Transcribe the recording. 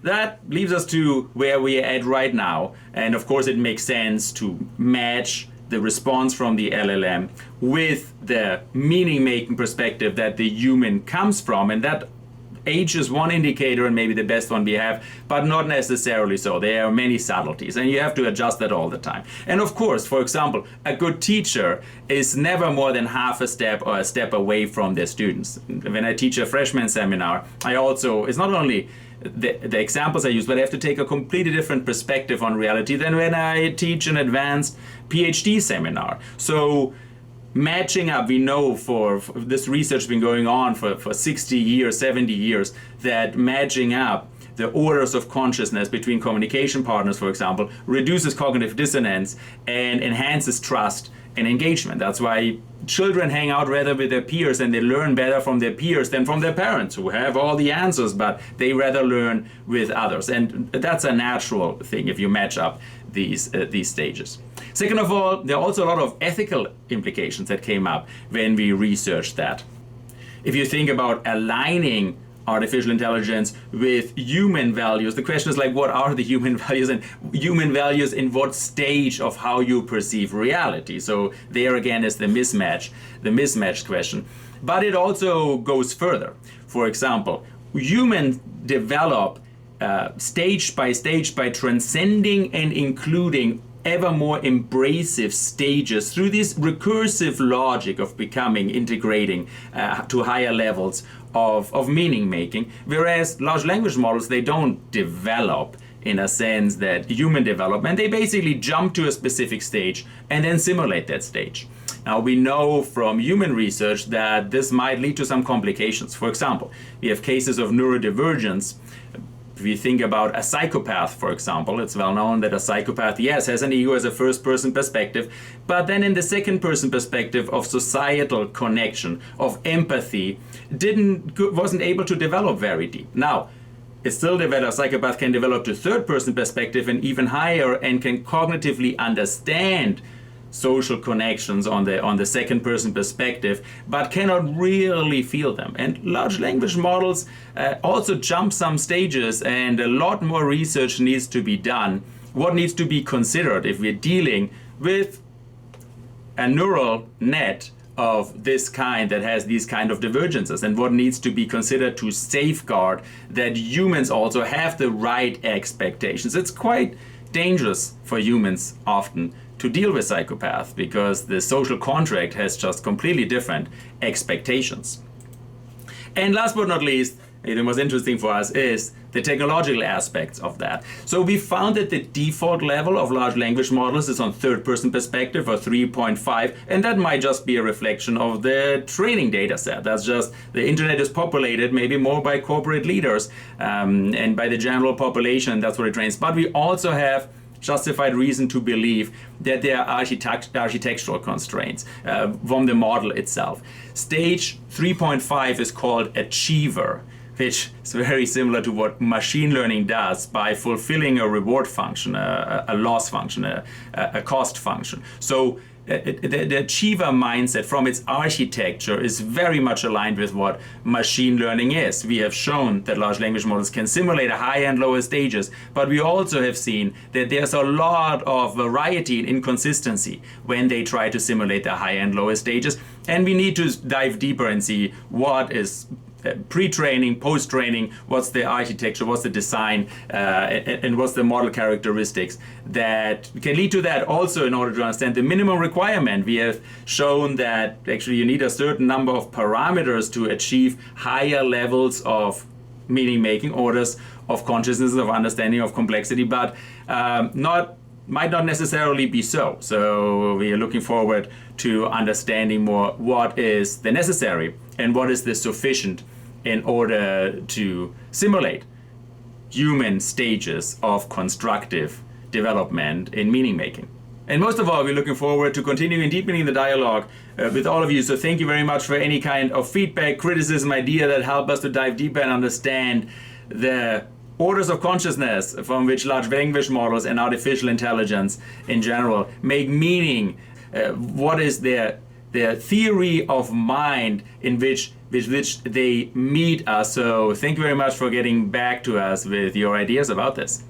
that leaves us to where we are at right now. And of course, it makes sense to match the response from the LLM with the meaning-making perspective that the human comes from. And that age is one indicator and maybe the best one we have, but not necessarily so. There are many subtleties and you have to adjust that all the time. And of course, for example, a good teacher is never more than half a step or a step away from their students. When I teach a freshman seminar, it's not only the examples I use, but I have to take a completely different perspective on reality than when I teach an advanced PhD seminar. So matching up, we know for this research has been going on for 60 years, 70 years, that matching up the orders of consciousness between communication partners, for example, reduces cognitive dissonance and enhances trust and engagement. That's why children hang out rather with their peers and they learn better from their peers than from their parents who have all the answers, but they rather learn with others. And that's a natural thing if you match up these stages. Second of all, there are also a lot of ethical implications that came up when we researched that. If you think about aligning artificial intelligence with human values, the question is like, what are the human values, and human values in what stage of how you perceive reality? So there again is the mismatched question. But it also goes further. For example, humans develop stage by stage by transcending and including ever more embracive stages through this recursive logic of becoming, integrating to higher levels of meaning making, whereas large language models, they don't develop in a sense that human development. They basically jump to a specific stage and then simulate that stage. Now we know from human research that this might lead to some complications. For example, we have cases of neurodivergence. If you think about a psychopath, for example, it's well known that a psychopath, yes, has an ego as a first-person perspective, but then in the second-person perspective of societal connection, of empathy, wasn't able to develop very deep. Now, a psychopath can develop to third-person perspective and even higher, and can cognitively understand social connections on the second person perspective, but cannot really feel them. And large language models also jump some stages, and a lot more research needs to be done. What needs to be considered if we're dealing with a neural net of this kind that has these kind of divergences, and what needs to be considered to safeguard that humans also have the right expectations. It's quite dangerous for humans often to deal with psychopaths because the social contract has just completely different expectations. And last but not least, the most interesting for us is the technological aspects of that. So we found that the default level of large language models is on third-person perspective, or 3.5, and that might just be a reflection of the training data set. That's just the internet is populated maybe more by corporate leaders and by the general population. That's what it trains. But we also have justified reason to believe that there are architectural constraints from the model itself. Stage 3.5 is called achiever, which is very similar to what machine learning does by fulfilling a reward function, a loss function, a cost function. So the achiever mindset from its architecture is very much aligned with what machine learning is. We have shown that large language models can simulate high and lower stages, but we also have seen that there's a lot of variety and inconsistency when they try to simulate the high and lower stages. And we need to dive deeper and see what is pre-training, post-training, what's the architecture, what's the design, and what's the model characteristics that can lead to that. Also, in order to understand the minimum requirement, we have shown that actually you need a certain number of parameters to achieve higher levels of meaning-making, orders of consciousness, of understanding of complexity, but might not necessarily be so. So we are looking forward to understanding more what is the necessary and what is the sufficient in order to simulate human stages of constructive development in meaning making. And most of all, we're looking forward to continuing and deepening the dialogue with all of you. So thank you very much for any kind of feedback, criticism, idea that help us to dive deeper and understand the orders of consciousness from which large language models and artificial intelligence in general make meaning. What is their theory of mind in which with which they meet us. So thank you very much for getting back to us with your ideas about this.